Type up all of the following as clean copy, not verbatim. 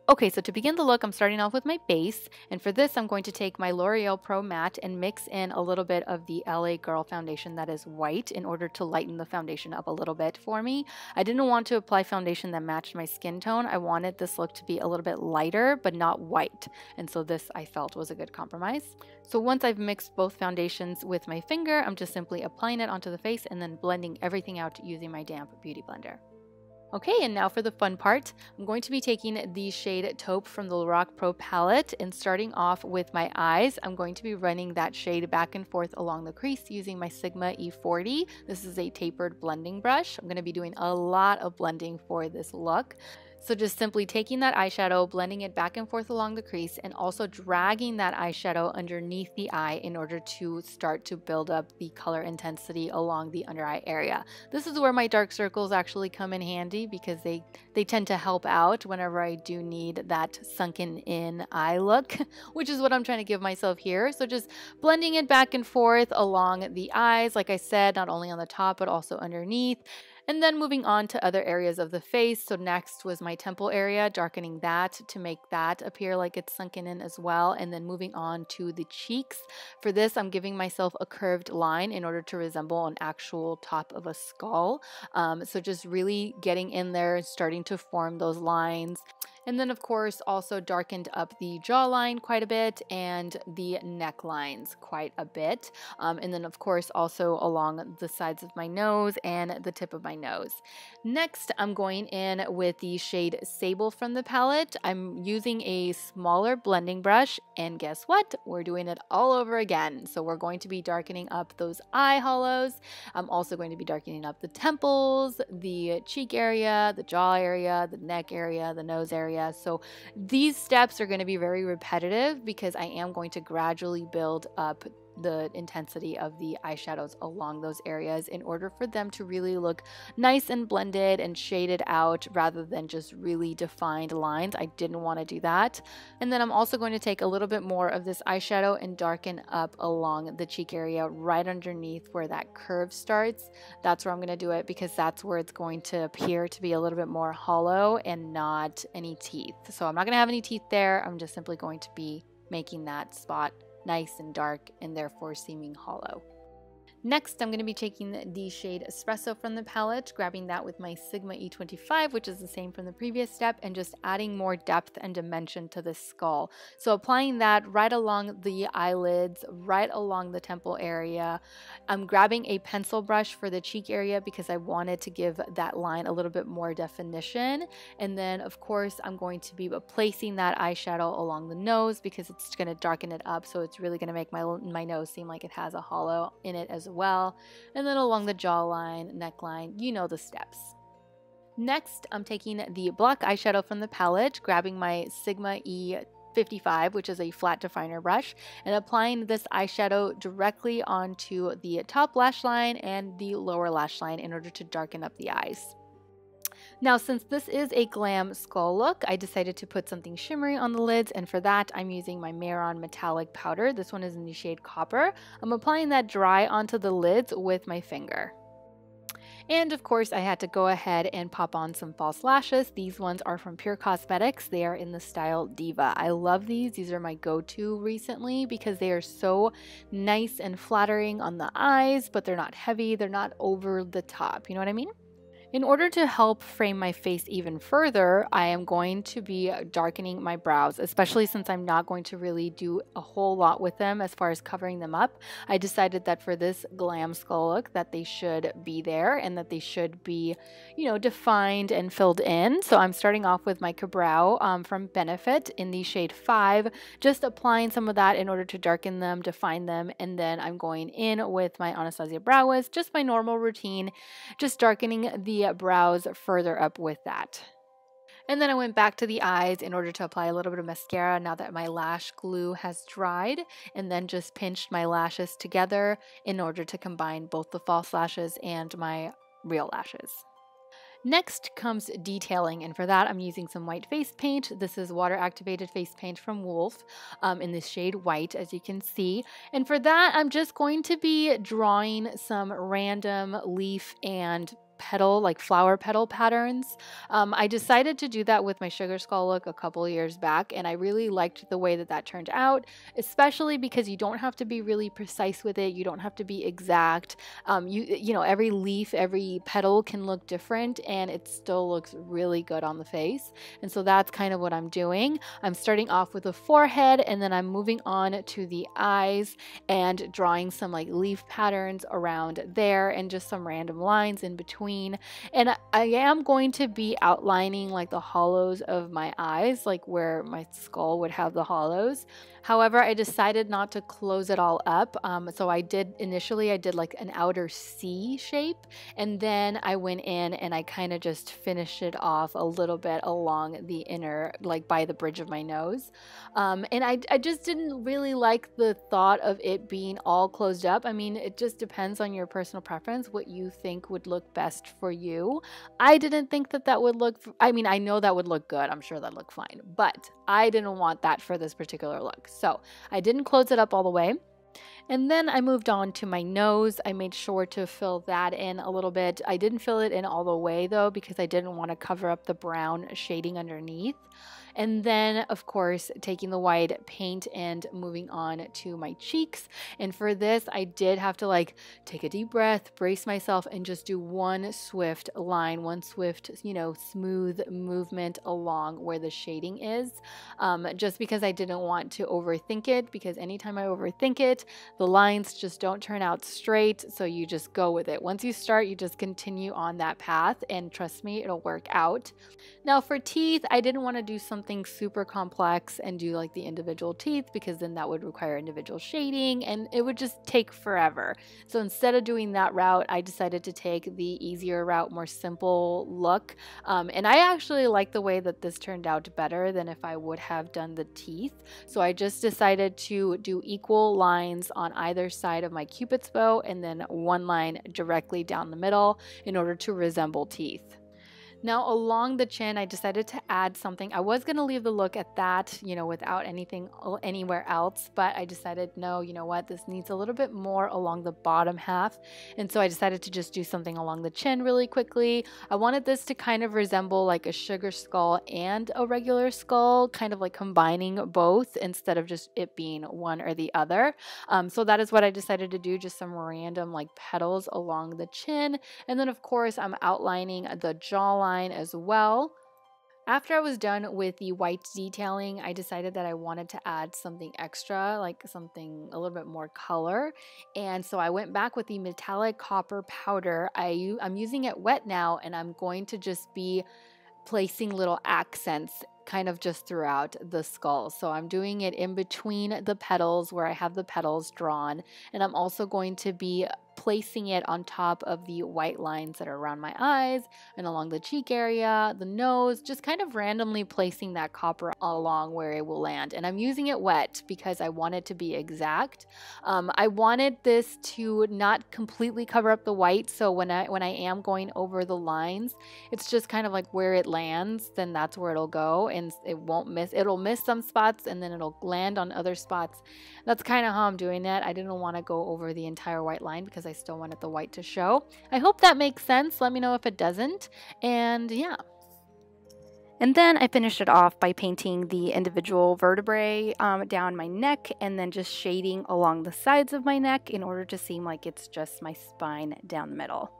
Okay, so to begin the look, I'm starting off with my base, and for this, I'm going to take my L'Oreal Pro Matte and mix in a little bit of the LA Girl foundation that is white in order to lighten the foundation up a little bit for me. I didn't want to apply foundation that matched my skin tone. I wanted this look to be a little bit lighter, but not white, and so this I felt was a good compromise. So once I've mixed both foundations with my finger, I'm just simply applying it onto the face and then blending everything out using my damp beauty blender. Okay, and now for the fun part. I'm going to be taking the shade Taupe from the Lorac Pro palette, and starting off with my eyes, I'm going to be running that shade back and forth along the crease using my Sigma E40. This is a tapered blending brush. I'm going to be doing a lot of blending for this look. So just simply taking that eyeshadow, blending it back and forth along the crease, and also dragging that eyeshadow underneath the eye in order to start to build up the color intensity along the under eye area. This is where my dark circles actually come in handy because they tend to help out whenever I do need that sunken in eye look, which is what I'm trying to give myself here. So just blending it back and forth along the eyes, like I said, not only on the top but also underneath. And then moving on to other areas of the face. So next was my temple area, darkening that to make that appear like it's sunken in as well. And then moving on to the cheeks. For this, I'm giving myself a curved line in order to resemble an actual top of a skull. So just really getting in there and starting to form those lines. And then, of course, also darkened up the jawline quite a bit and the necklines quite a bit. And then, of course, also along the sides of my nose and the tip of my nose. Next, I'm going in with the shade Sable from the palette. I'm using a smaller blending brush, and guess what? We're doing it all over again. So we're going to be darkening up those eye hollows. I'm also going to be darkening up the temples, the cheek area, the jaw area, the neck area, the nose area. So these steps are going to be very repetitive because I am going to gradually build up the intensity of the eyeshadows along those areas in order for them to really look nice and blended and shaded out rather than just really defined lines. I didn't want to do that. And then I'm also going to take a little bit more of this eyeshadow and darken up along the cheek area right underneath where that curve starts. That's where I'm going to do it because that's where it's going to appear to be a little bit more hollow and not any teeth. So I'm not going to have any teeth there. I'm just simply going to be making that spot nice and dark and therefore seeming hollow. Next, I'm going to be taking the shade Espresso from the palette, grabbing that with my Sigma E25, which is the same from the previous step, and just adding more depth and dimension to the skull. So applying that right along the eyelids, right along the temple area. I'm grabbing a pencil brush for the cheek area because I wanted to give that line a little bit more definition. And then, of course, I'm going to be placing that eyeshadow along the nose because it's going to darken it up. So it's really going to make my nose seem like it has a hollow in it as well. And then along the jawline, neckline, you know the steps. Next, I'm taking the black eyeshadow from the palette, grabbing my Sigma E55, which is a flat definer brush, and applying this eyeshadow directly onto the top lash line and the lower lash line in order to darken up the eyes. Now, since this is a glam skull look, I decided to put something shimmery on the lids, and for that, I'm using my Mehron metallic powder. This one is in the shade Copper. I'm applying that dry onto the lids with my finger. And of course, I had to go ahead and pop on some false lashes. These ones are from PüR Cosmetics. They are in the style Diva. I love these. These are my go-to recently because they are so nice and flattering on the eyes, but they're not heavy. They're not over the top. You know what I mean? In order to help frame my face even further, I am going to be darkening my brows, especially since I'm not going to really do a whole lot with them as far as covering them up. I decided that for this glam skull look that they should be there and that they should be, you know, defined and filled in. So I'm starting off with my Brow from Benefit in the shade 5, just applying some of that in order to darken them, define them, and then I'm going in with my Anastasia Brow Wiz, just my normal routine, just darkening the brows further up with that. And then I went back to the eyes in order to apply a little bit of mascara now that my lash glue has dried, and then just pinched my lashes together in order to combine both the false lashes and my real lashes. Next comes detailing, and for that I'm using some white face paint. This is water activated face paint from Wolfe in this shade White, as you can see. And for that I'm just going to be drawing some random leaf and petal, like flower petal patterns. I decided to do that with my Sugar Skull look a couple years back, and I really liked the way that that turned out, especially because you don't have to be really precise with it. You don't have to be exact. You know, every leaf, every petal can look different, and it still looks really good on the face. And so that's kind of what I'm doing. I'm starting off with the forehead, and then I'm moving on to the eyes and drawing some like leaf patterns around there and just some random lines in between. And I am going to be outlining like the hollows of my eyes, like where my skull would have the hollows. However, I decided not to close it all up. So I did like an outer C shape, and then I went in and I kind of just finished it off a little bit along the inner, like by the bridge of my nose. And I just didn't really like the thought of it being all closed up. I mean, it just depends on your personal preference, what you think would look best for you. I didn't think that that would look, I mean, I know that would look good. I'm sure that looked fine, but I didn't want that for this particular look. So I didn't close it up all the way. And then I moved on to my nose. I made sure to fill that in a little bit. I didn't fill it in all the way though, because I didn't want to cover up the brown shading underneath. And then, of course, taking the white paint and moving on to my cheeks. And for this, I did have to like take a deep breath, brace myself, and just do one swift line, one swift, you know, smooth movement along where the shading is. Just because I didn't want to overthink it, because anytime I overthink it, the lines just don't turn out straight. So you just go with it. Once you start, you just continue on that path, and trust me, it'll work out. Now for teeth, I didn't want to do something super complex and do like the individual teeth, because then that would require individual shading and it would just take forever. So instead of doing that route, I decided to take the easier route, more simple look. And I actually like the way that this turned out better than if I would have done the teeth. So I just decided to do equal lines on either side of my Cupid's bow, and then one line directly down the middle in order to resemble teeth. Now along the chin, I decided to add something. I was going to leave the look at that, you know, without anything anywhere else, but I decided, no, you know what, this needs a little bit more along the bottom half. And so I decided to just do something along the chin really quickly. I wanted this to kind of resemble like a sugar skull and a regular skull, kind of like combining both instead of just it being one or the other. So that is what I decided to do, just some random like petals along the chin. And then of course I'm outlining the jawline as well. After I was done with the white detailing, I decided that I wanted to add something extra, like something a little bit more color. And so I went back with the metallic copper powder. I'm using it wet now, and I'm going to just be placing little accents kind of just throughout the skull. So I'm doing it in between the petals where I have the petals drawn, and I'm also going to be placing it on top of the white lines that are around my eyes and along the cheek area, the nose, just kind of randomly placing that copper along where it will land. And I'm using it wet because I want it to be exact. I wanted this to not completely cover up the white, so when I am going over the lines, it's just kind of like where it lands, then that's where it'll go, and it won't miss. It'll miss some spots and then it'll land on other spots. That's kind of how I'm doing it. I didn't want to go over the entire white line because I still wanted the white to show. I hope that makes sense. Let me know if it doesn't. And yeah. And then I finished it off by painting the individual vertebrae down my neck, and then just shading along the sides of my neck in order to seem like it's just my spine down the middle.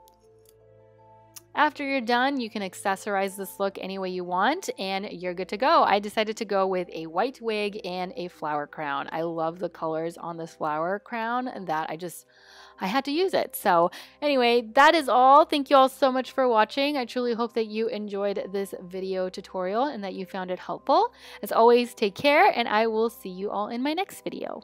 After you're done, you can accessorize this look any way you want, and you're good to go. I decided to go with a white wig and a flower crown. I love the colors on this flower crown, and that I had to use it. So anyway, that is all. Thank you all so much for watching. I truly hope that you enjoyed this video tutorial and that you found it helpful. As always, take care, and I will see you all in my next video.